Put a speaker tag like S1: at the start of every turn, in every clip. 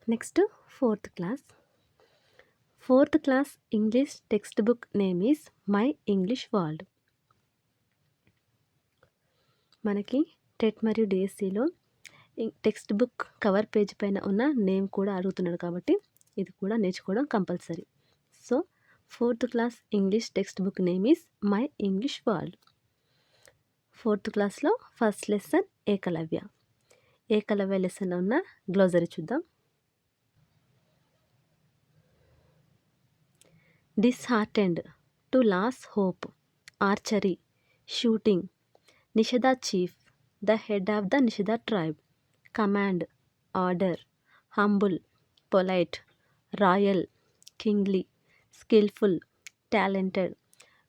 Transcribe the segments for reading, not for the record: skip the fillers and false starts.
S1: Next fourth class. Fourth class English text book name is my English world. మనకి TET మరియు డిఎస్సిలో text book cover page పైన ఉన్న name కూడా అడుగుతున్నాడు కాబట్టి ఇది కూడా నేర్చుకోవడం compulsory. So fourth class English text book name is my English world. Fourth క్లాస్లో ఫస్ట్ లెసన్ ఏకలవ్య. ఏకలవ్య లెసన్లో ఉన్న గ్లోజరీ చూద్దాం. Disheartened, to lose hope, archery, shooting, Nishada chief, the head of the Nishada tribe, command, order, humble, polite, royal, kingly, skilful, talented,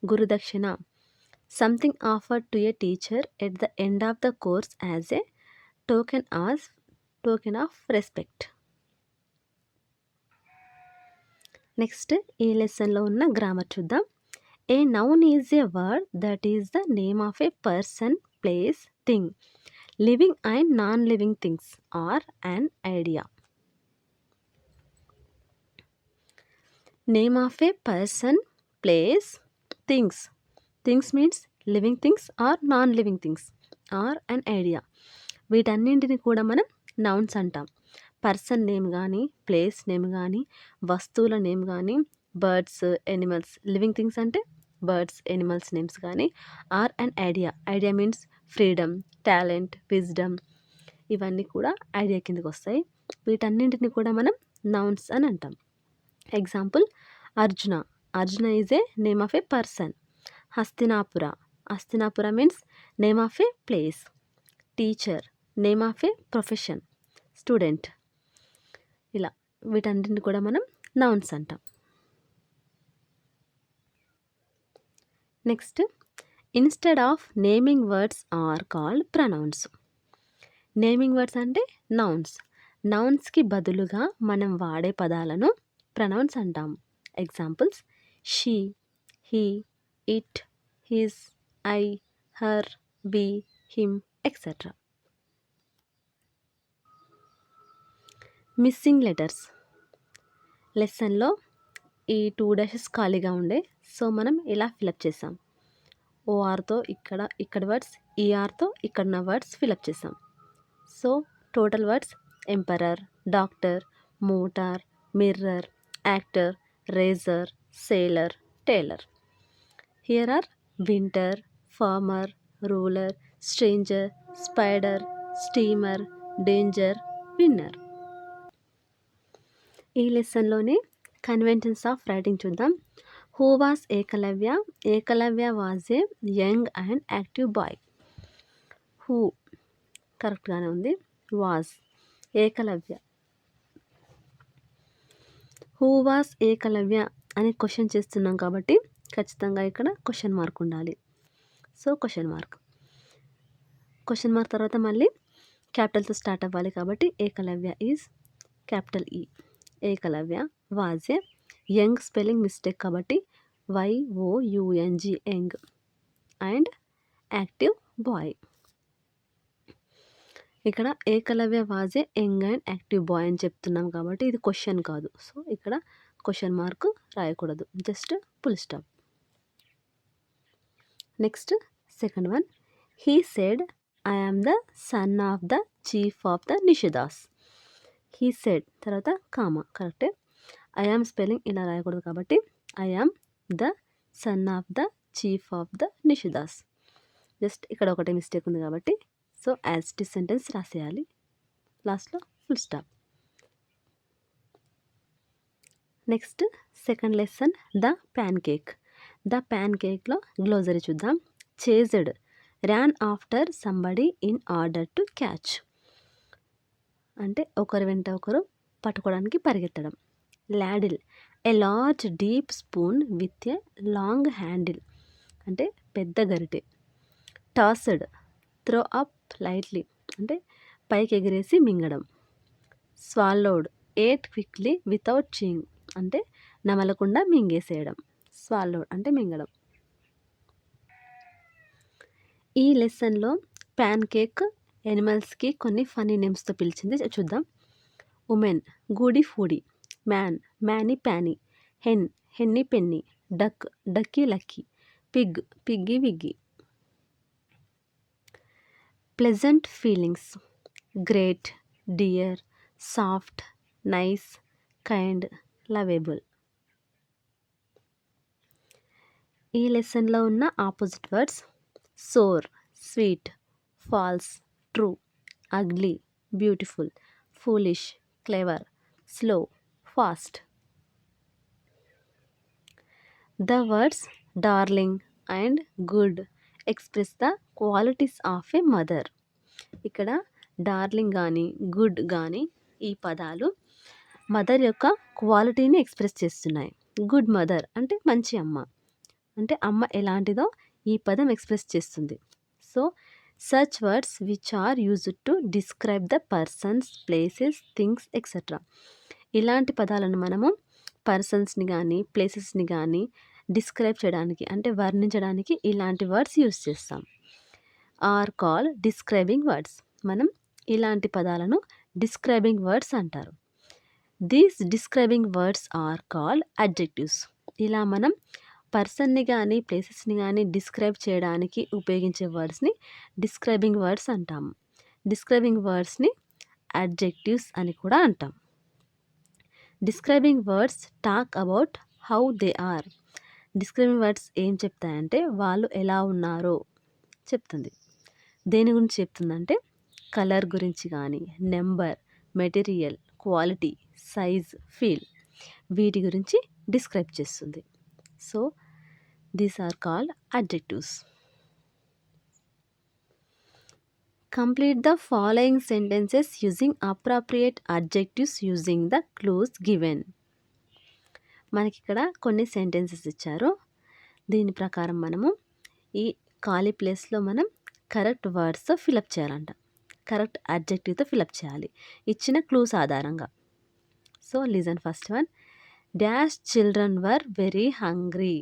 S1: gurudakshina, something offered to a teacher at the end of the course as a token of respect. Next ఈ లెసన్లో ఉన్న grammar చూద్దాం. A noun is a word that is the name of a person, place, thing, living and non living things are an idea. Name of a person, place, things. Things means living things are non living things are an idea. వీటన్నింటిని కూడా మనం nouns అంటాం. Person name కానీ, place name కానీ, వస్తువుల name కానీ, birds, animals, living things అంటే birds, animals names కానీ, are an idea. Idea means freedom, talent, wisdom, ఇవన్నీ కూడా ఐడియా కిందకి వస్తాయి. వీటన్నింటిని కూడా మనం నౌన్స్ అని అంటాం. Example Arjuna. Arjuna is a name of a person. Hastinapura. Hastinapura means name of a place. Teacher, name of a profession, student. ఇలా వీటన్నిటిని కూడా మనం నౌన్స్ అంటాం. Next instead of naming words are called pronouns. Naming words అంటే నౌన్స్. నౌన్స్కి బదులుగా మనం వాడే పదాలను ప్రనౌన్స్ అంటాం. Examples she, he, it, his, I, her, we, him, etcetera. Missing letters. లెసన్లో ఈ 2 డాషెస్ ఖాళీగా ఉండే, సో మనం ఇలా ఫిలప్ చేసాం. ఓఆర్తో ఇక్కడ వర్డ్స్, ఈఆర్తో ఇక్కడున్న వర్డ్స్ ఫిలప్ చేసాం. So total words emperor, doctor, motor, mirror, actor, razor, sailor, tailor. Here are winter, farmer, ruler, stranger, spider, steamer, danger, winner. ఈ లెసన్లోనే కన్వెన్షన్స్ ఆఫ్ రైటింగ్ చూద్దాం. Who was Ekalavya? Ekalavya was a young and active boy. Who కరెక్ట్గానే ఉంది. Was Ekalavya. Who was Ekalavya అని question చేస్తున్నాం కాబట్టి ఖచ్చితంగా ఇక్కడ క్వశ్చన్ మార్క్ ఉండాలి. సో క్వశ్చన్ మార్క్ తర్వాత మళ్ళీ క్యాపిటల్తో స్టార్ట్ అవ్వాలి కాబట్టి Eklavya is capital E. Ekalavya was a young, spelling mistake కాబట్టి YOUNG, young, and active boy. ఇక్కడ Ekalavya was a young and active boy అని చెప్తున్నాం కాబట్టి ఇది క్వశ్చన్ కాదు. సో ఇక్కడ క్వశ్చన్ మార్క్ రాయకూడదు, just full stop. Next second one. He said I am the son of the chief of the Nishadas. He said తర్వాత comma కరెక్టే. ఐ యామ్ స్పెల్లింగ్ ఇలా రాయకూడదు కాబట్టి I am the son of the chief of the Nishadas. Just ఇక్కడ ఒకటే mistake ఉంది కాబట్టి so as it is sentence రాసేయాలి, లాస్ట్లో full stop. Next second lesson the pancake. The ప్యాన్ కేక్లో గ్లోజరీ చూద్దాం. Chased, ran after somebody in order to catch. అంటే ఒకరి వెంట ఒకరు పట్టుకోవడానికి పరిగెత్తడం. Ladle, a large deep spoon with a long handle, అంటే పెద్ద గరిటె. టాస్డ్, త్రో అప్ లైట్లీ, అంటే పైకి ఎగిరేసి మింగడం. Swallowed, ate quickly without chewing, అంటే నమలకుండా మింగేసేయడం. స్వాలోడ్ అంటే మింగడం. ఈ లెసన్లో ప్యాన్ కేక్ ఎనిమల్స్కి కొన్ని ఫనీ నేమ్స్తో పిలిచింది చూద్దాం. Woman Goody Foody, man Manny Panny, hen Henny Penny, duck Ducky Lucky, pig Piggy Wiggy. Pleasant feelings great, dear, soft, nice, kind, lovable. ఈ లెసన్లో ఉన్న opposite words sour sweet, false true, ugly beautiful, foolish clever, slow fast. The words darling and good express the qualities of a mother. ఇక్కడ darling కానీ good కానీ ఈ పదాలు mother యొక్క క్వాలిటీని ఎక్స్ప్రెస్ చేస్తున్నాయి. గుడ్ మదర్ అంటే మంచి అమ్మ, అంటే అమ్మ ఎలాంటిదో ఈ పదం ఎక్స్ప్రెస్ చేస్తుంది. So such words which are used to describe the persons, places, things etcetera. ఇలాంటి పదాలను మనము పర్సన్స్ని కానీ ప్లేసెస్ని కానీ డిస్క్రైబ్ చేయడానికి అంటే వర్ణించడానికి ఇలాంటి వర్డ్స్ యూజ్ చేస్తాం. Are call describing words. మనం ఇలాంటి పదాలను డిస్క్రైబింగ్ వర్డ్స్ అంటారు. These describing words are called adjectives. ఇలా మనం పర్సన్ని కానీ ప్లేసెస్ని కానీ డిస్క్రైబ్ చేయడానికి ఉపయోగించే వర్డ్స్ని డిస్క్రైబింగ్ వర్డ్స్ అంటాము. డిస్క్రైబింగ్ వర్డ్స్ని అడ్జెక్టివ్స్ అని కూడా అంటాం. Describing words talk about how they are. Describing words ఏం చెప్తాయంటే వాళ్ళు ఎలా ఉన్నారో చెప్తుంది. దేని గురించి చెప్తుందంటే కలర్ గురించి కానీ, number, material, quality, size, feel, వీటి గురించి డిస్క్రైబ్ చేస్తుంది. So these are called adjectives. Complete the following sentences using appropriate adjectives using the clues given. మనకి ఇక్కడ కొన్ని సెంటెన్సెస్ ఇచ్చారు. దీని ప్రకారం మనము ఈ ఖాళీ ప్లేస్లో మనం కరెక్ట్ వర్డ్స్తో ఫిలప్ చేయాలంట. కరెక్ట్ అడ్జెక్టివ్తో ఫిలప్ చేయాలి ఇచ్చిన క్లూస్ ఆధారంగా. So listen first one. Dash children were very hungry.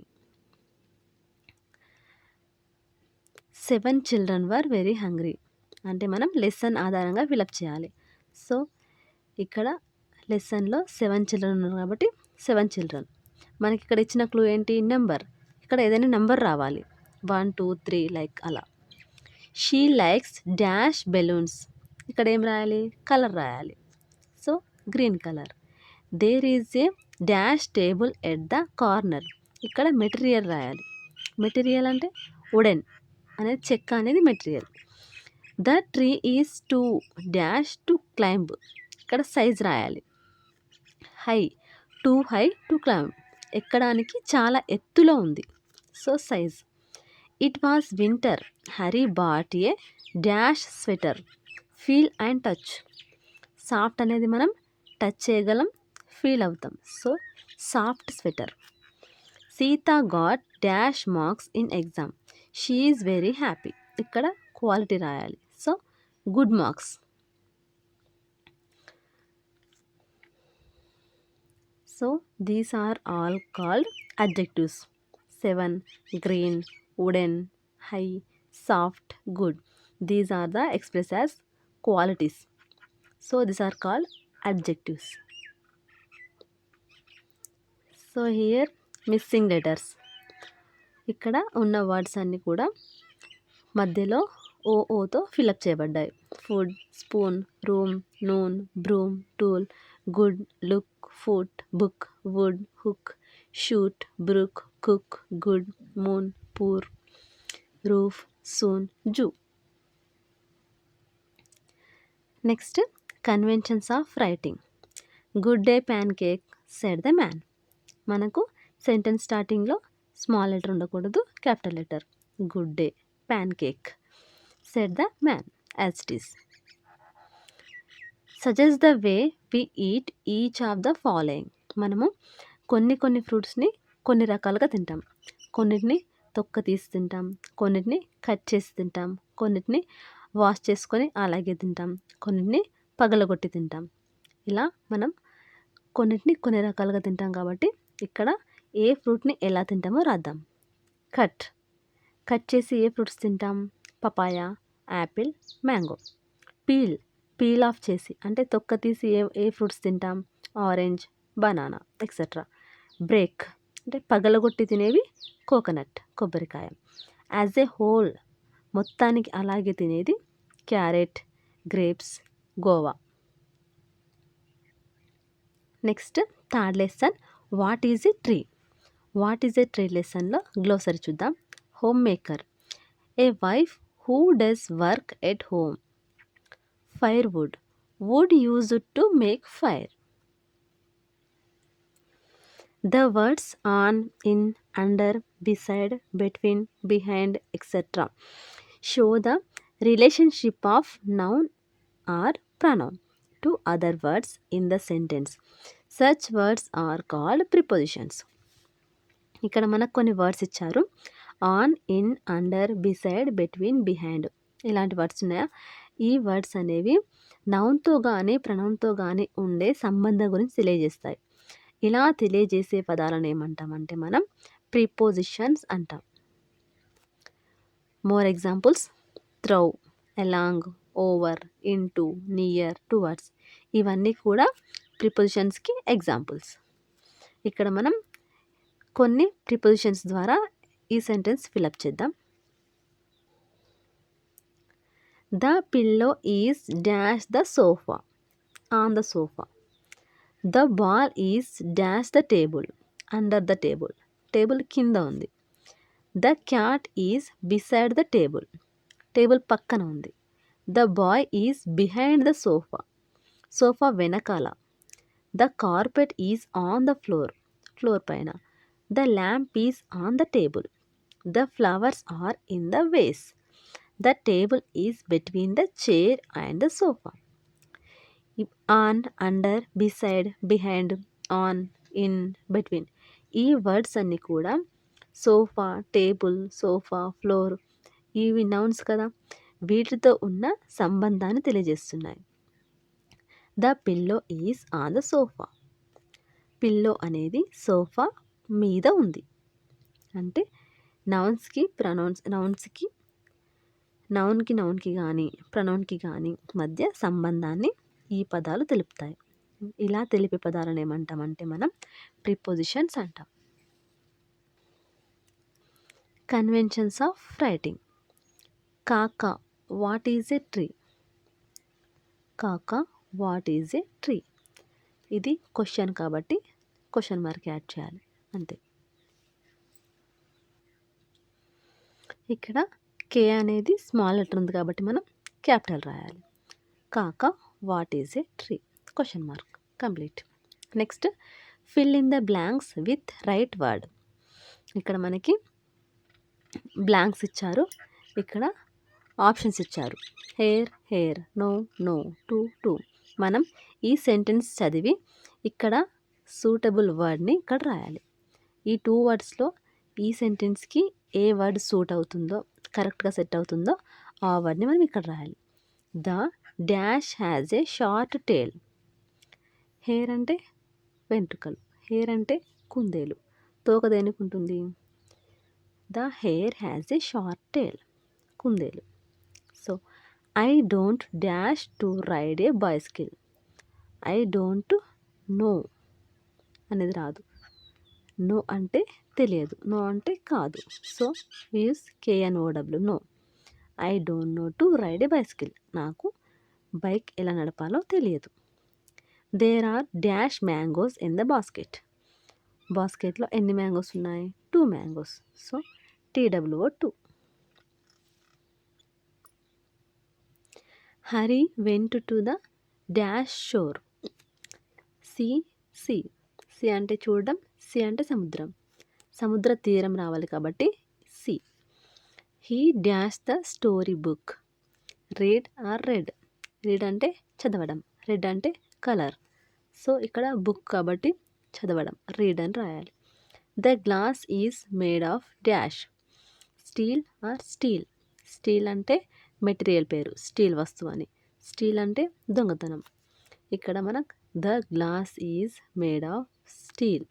S1: 7 children were very hungry. అంటే మనం లెసన్ ఆధారంగా ఫిలప్ చేయాలి. సో ఇక్కడ లెసన్లో 7 children ఉన్నారు కాబట్టి 7 children. మనకి ఇక్కడ ఇచ్చిన క్లూ ఏంటి? నెంబర్. ఇక్కడ ఏదైనా నెంబర్ రావాలి. 1 2 3 లైక్ అలా. She likes dash balloons. ఇక్కడ ఏం రాయాలి? కలర్ రాయాలి. So green colour. There is a dash table at the corner. ఇక్కడ మెటీరియల్ రాయాలి. మెటీరియల్ అంటే వుడెన్ అనేది, చెక్క అనేది material. The tree is too dash to climb. ఇక్కడ సైజ్ రాయాలి. High, too high to climb, ఎక్కడానికి చాలా ఎత్తులో ఉంది. So size. It was winter, Hari bought a dash sweater, feel and touch. Soft అనేది మనం టచ్ చేయగలం, ఫీల్ అవుతాం. So soft sweater. Sita got dash marks in exam, she is very happy. ఇక్కడ quality రాయాలి. So good marks. So these are all called adjectives. 7, green, wooden, high, soft, good. These are the expressed as qualities. So these are called adjectives. So here missing letters. ఇక్కడ ఉన్న words అన్నీ కూడా మధ్యలో ఓతో fill up చేయబడ్డాయి. Food, spoon, room, noon, broom, tool, good, look, foot, book, wood, hook, shoot, brook, cook, good, moon, poor, roof, soon, zoo. Next conventions of writing. Good day pancake said the man. మనకు sentence స్టార్టింగ్లో small letter ఉండకూడదు, capital letter. Good day pancake said the man as it is. Suggest the way we eat each of the following. మనము కొన్ని ఫ్రూట్స్ని కొన్ని రకాలుగా తింటాం. కొన్నిటిని తొక్క తీసి తింటాం, కొన్నిటిని కట్ చేసి తింటాం, కొన్నిటిని వాష్ చేసుకొని అలాగే తింటాం, కొన్నిటిని పగలగొట్టి తింటాం. ఇలా మనం కొన్నిటిని కొన్ని రకాలుగా తింటాం. కాబట్టి ఇక్కడ ఏ ఫ్రూట్ని ఎలా తింటామో రాద్దాం. కట్ చేసి ఏ ఫ్రూట్స్ తింటాం? Papaya, apple, mango. Peel peel off చేసి అంటే తొక్క తీసి ఏ ఏ ఫ్రూట్స్ తింటాం, ఆరెంజ్, బనానా ఎక్సెట్రా. బ్రేక్ అంటే పగలగొట్టి తినేవి కోకోనట్, కొబ్బరికాయ. యాజ్ ఏ హోల్ మొత్తానికి అలాగే తినేది carrot, grapes, guava. Next third lesson what is a tree. What is a tree లెసన్లో గ్లోసరీ చూద్దాం. Homemaker, a wife who does work at home. Firewood, wood used to make fire. The words on, in, under, beside, between, behind, etc. show the relationship of noun or pronoun to other words in the sentence. Such words are called prepositions. ఇక్కడ మనకు కొన్ని words ఇచ్చారు. On, in, under, beside, between, behind ఇలాంటి words ఉన్నాయా? ఈ words అనేవి నౌన్తో కానీ ప్రనౌన్తో కానీ ఉండే సంబంధం గురించి తెలియజేస్తాయి. ఇలా తెలియజేసే పదాలను ఏమంటామంటే మనం ప్రిపోజిషన్స్ అంటాం. More examples, through, along, over, into, near, towards ఇవన్నీ కూడా ప్రిపోజిషన్స్కి ఎగ్జాంపుల్స్. ఇక్కడ మనం కొన్ని ప్రిపోజిషన్స్ ద్వారా ఈ సెంటెన్స్ ఫిలప్ చేద్దాం. The pillow is dash the sofa, on the sofa. The ball is dash the table, under the table, table కింద ఉంది. ద క్యాట్ ఈజ్ బిసైడ్ ద టేబుల్, టేబుల్ పక్కన ఉంది. The boy is behind the sofa, sofa వెనకాల. The carpet is on the floor, floor పైన. The lamp is on the table. The flowers are in the vase. The table is between the chair and the sofa. On, under, beside, behind, on, in, between ఈ words అన్నీ కూడా sofa, table, sofa, floor ఇవి nouns కదా, వీటితో ఉన్న సంబంధాన్ని తెలియజేస్తున్నాయి. The pillow is on the sofa. Pillow అనేది సోఫా మీద ఉంది అంటే నౌన్స్కి నౌన్కి కానీ ప్రనౌన్కి కానీ మధ్య సంబంధాన్ని ఈ పదాలు తెలుపుతాయి. ఇలా తెలిపే పదాలను ఏమంటామంటే మనం ప్రిపోజిషన్స్ అంటాం. Conventions of writing. కాకా, వాట్ ఈజ్ ఏ ట్రీ. కాకా, వాట్ ఈజ్ ఏ ట్రీ. ఇది క్వశ్చన్ కాబట్టి క్వశ్చన్ మార్క్ యాడ్ చేయాలి అంతే. ఇక్కడ కే అనేది స్మాల్ లెటర్ ఉంది కాబట్టి మనం క్యాపిటల్ రాయాలి. కాకా, what is a tree, question mark, complete. Next fill in the blanks with right word. ఇక్కడ మనకి బ్లాంక్స్ ఇచ్చారు, ఇక్కడ ఆప్షన్స్ ఇచ్చారు. Hair, hare, no, know, to. మనం ఈ సెంటెన్స్ చదివి ఇక్కడ సూటబుల్ వర్డ్ని ఇక్కడ రాయాలి. ఈ 2 వర్డ్స్లో ఈ సెంటెన్స్కి ఏ వర్డ్ సూట్ అవుతుందో, కరెక్ట్గా సెట్ అవుతుందో ఆ వర్డ్ని మనం ఇక్కడ రాయాలి. The dash has a short tail. Hair అంటే వెంట్రుకలు, హెయిర్ అంటే కుందేలు, తోక దేనికి ఉంటుంది? The hare has a short tail, కుందేలు. So I don't dash to ride a bicycle. I don't know అనేది రాదు. నో అంటే తెలియదు, నో అంటే కాదు. So use KNOW, know. I don't know to ride a bicycle, నాకు బైక్ ఎలా నడపాలో తెలియదు. There are dash mangoes in the basket. బాస్కెట్లో ఎన్ని మ్యాంగోస్ ఉన్నాయి? 2 mangoes. So TWO 2. Hari went to the dash shore. See అంటే చూడడం, సి అంటే సముద్రం, సముద్ర తీరం రావాలి కాబట్టి sea. He dash the story book. Read or red. Read అంటే చదవడం, రెడ్ అంటే కలర్. సో ఇక్కడ బుక్ కాబట్టి చదవడం, రీడ్ అని రాయాలి. The glass is made of dash. Steel or steal. Steel అంటే మెటీరియల్ పేరు, స్టీల్ వస్తువు అని. స్టీల్ అంటే దొంగతనం. ఇక్కడ మనకు the glass is made of steel,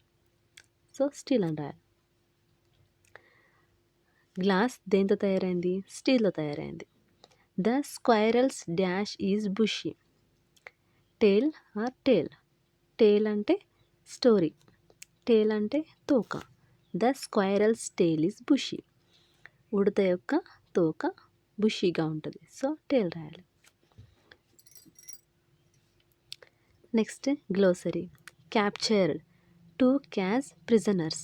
S1: so steel అని రాయాలి. గ్లాస్ దేంతో తయారైంది? స్టీల్తో తయారైంది. The squirrel's dash is bushy. Tale or tail. Tale అంటే స్టోరీ, టేల్ అంటే తోక. The squirrel's tail is bushy. ఉడత యొక్క తోక బుషీగా ఉంటుంది, సో టేల్ రాయాలి. Next glossary. Captured, took as prisoners.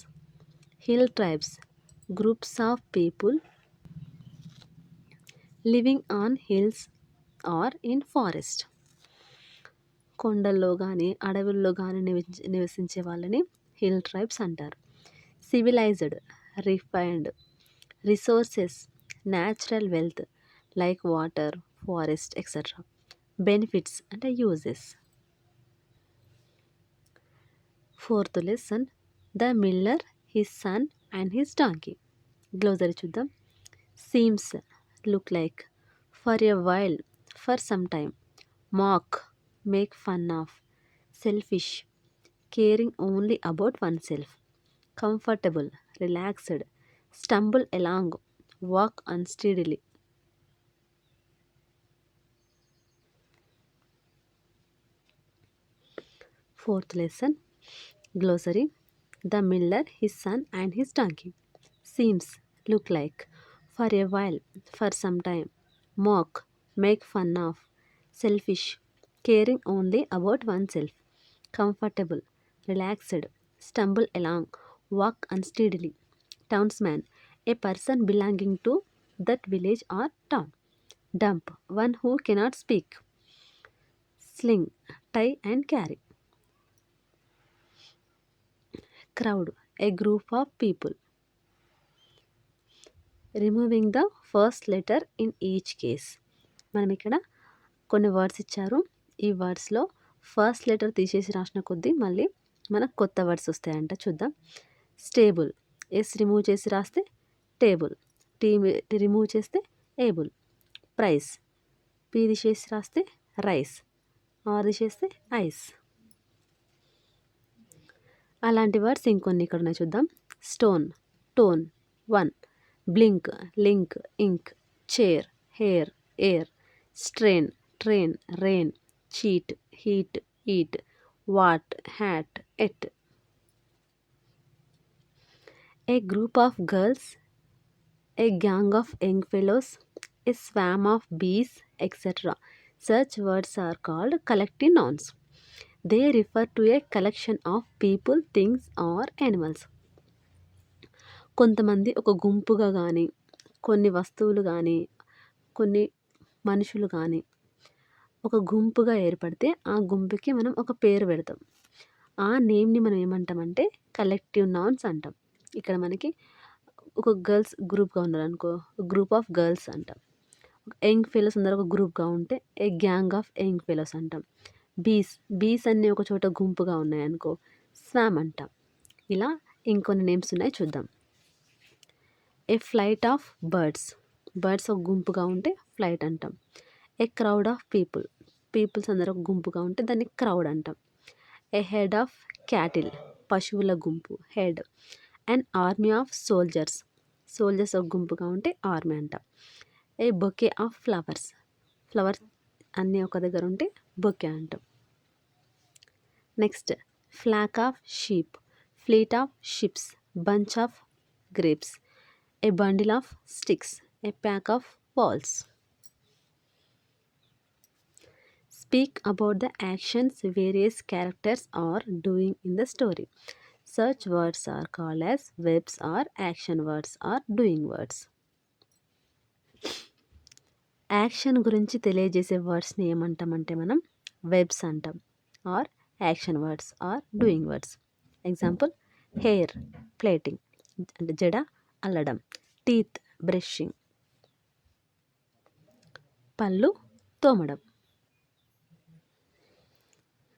S1: Hill tribes, groups of people living on hills or in forest. కొండల్లో కానీ అడవుల్లో కానీ నివసించే వాళ్ళని హిల్ ట్రైబ్స్ అంటారు. Civilised, refined. Resources, natural wealth like water, forest etcetera. Benefits అంటే uses. Fourth lesson the miller, his son and his donkey. Glossary చూద్దాం. Seems, look like. For a while, for some time. Mock, make fun of. Selfish, caring only about one self. Comfortable, relaxed. Stumble along, walk unsteadily. Fourth lesson glossary. The miller, his son and his donkey. Seems, look like. For a while, for some time. Mock, make fun of. Selfish, caring only about one self. Comfortable, relaxed. Stumble along, walk unsteadily. Townsman, a person belonging to that village or town. Dumb, one who cannot speak. Sling, tie and carry. Crowd, a group of people. Removing the first letter in each case. మనం ఇక్కడ కొన్ని words ఇచ్చారు. ఈ వర్డ్స్లో first letter తీసేసి రాసిన కొద్దీ మళ్ళీ మనకు కొత్త వర్డ్స్ వస్తాయంట. చూద్దాం. స్టేబుల్, ఎస్ రిమూవ్ చేసి రాస్తే టేబుల్. టీ రిమూవ్ చేస్తే ఏబుల్. ప్రైస్, పీ తీసేసి రాస్తే రైస్. ఆర్ తీసేస్తే ఐస్. అలాంటి వర్డ్స్ ఇంకొన్ని ఇక్కడ ఉన్నాయి చూద్దాం. Stone, tone, one. Blink, link, ink. Chair, hair, air. Strain, train, rain. Cheat, heat, eat. What, hat, at. A group of girls, a gang of young fellows, a swarm of bees etcetera. Such words are called collective nouns. They refer to a collection of people, things or animals. కొంతమంది ఒక గుంపుగా కానీ, కొన్ని వస్తువులు కానీ, కొన్ని మనుషులు కానీ ఒక గుంపుగా ఏర్పడితే ఆ గుంపుకి మనం ఒక పేరు పెడతాం. ఆ నేమ్ని మనం ఏమంటామంటే కలెక్టివ్ నౌన్స్ అంటాం. ఇక్కడ మనకి ఒక గర్ల్స్ గ్రూప్గా ఉన్నారనుకో, గ్రూప్ ఆఫ్ గర్ల్స్ అంటాం. యంగ్ ఫెలోస్ అందరూ ఒక గ్రూప్గా ఉంటే ఏ గ్యాంగ్ ఆఫ్ యంగ్ ఫెలోస్ అంటాం. బీస్ అన్నీ ఒక చోట గుంపుగా ఉన్నాయనుకో స్వామ్ అంటాం. ఇలా ఇంకొన్ని నేమ్స్ ఉన్నాయి చూద్దాం. ఏ ఫ్లైట్ ఆఫ్ బర్డ్స్ ఒక గుంపుగా ఉంటే ఫ్లైట్ అంటాం. ఏ క్రౌడ్ ఆఫ్ పీపుల్స్ అందరూ ఒక గుంపుగా ఉంటే దాన్ని క్రౌడ్ అంటాం. ఏ హెడ్ ఆఫ్ క్యాటిల్, పశువుల గుంపు head. And army of soldiers ఒక గుంపుగా ఉంటే ఆర్మీ అంటాం. ఏ బొకే ఆఫ్ ఫ్లవర్స్ అన్నీ ఒక దగ్గర ఉంటే బొకే అంటాం. Next flock of sheep, fleet of ships, bunch of grapes. A bundle of sticks, a pack of balls. Speak about the actions various characters are doing in the story. Such words are called as verbs or action words or doing words. Action గురించి తెలియజేసే వర్డ్స్ని ఏమంటామంటే మనం verbs అంటాం or action words or doing words. Example hair plaiting అంటే జడ అల్లడం. Teeth brushing పళ్ళు తోమడం.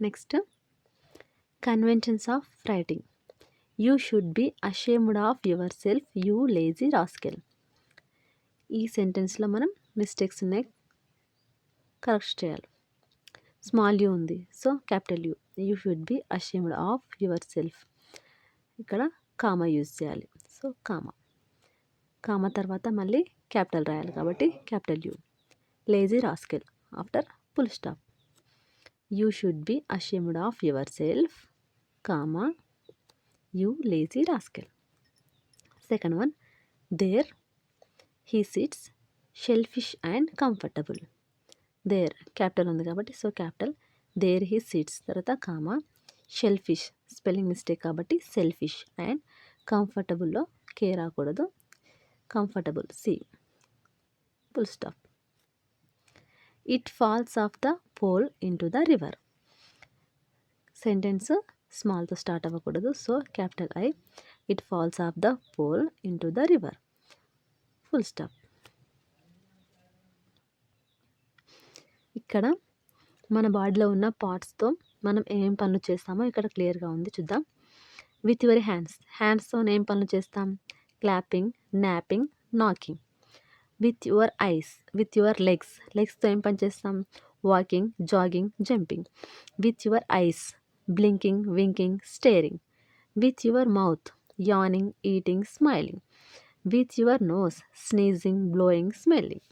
S1: Next conventions of writing. You should be ashamed of your self you lazy rascal. ఈ సెంటెన్స్లో మనం మిస్టేక్స్ ఉన్నాయి, కరెక్ట్ చేయాలి. స్మాల్ యూ ఉంది, so capital you should be ashamed of your self. ఇక్కడ కామా యూజ్ చేయాలి, సో కామా తర్వాత మళ్ళీ క్యాపిటల్ రాయాలి కాబట్టి capital U. Lazy rascal after full stop. You should be ashamed of your self, comma, you lazy rascal. Second one, there he sits shellfish and comfortable. There capital ఉంది కాబట్టి so capital, there he sits తర్వాత comma, shellfish spelling mistake కాబట్టి selfish, and కంఫర్టబుల్లో K రాకూడదు, comfortable C, full stop. It falls off the pole in to the river. Sentence స్మాల్తో start అవ్వకూడదు, so capital I, it falls off the pole in to the river, full stop. ఇక్కడ మన బాడీలో ఉన్న పార్ట్స్తో మనం ఏం పనులు చేస్తామో ఇక్కడ క్లియర్గా ఉంది, చూద్దాం. విత్ యువర్ హ్యాండ్స్, హ్యాండ్స్తో ఏం పనులు చేస్తాం? Clapping, napping, knocking. With your eyes, with your legs, లెగ్స్తో ఏం పని చేస్తాం? Walking, jogging, jumping. With your eyes, blinking, winking, staring. With your mouth, yawning, eating, smiling. With your nose, sneezing, blowing, smelling.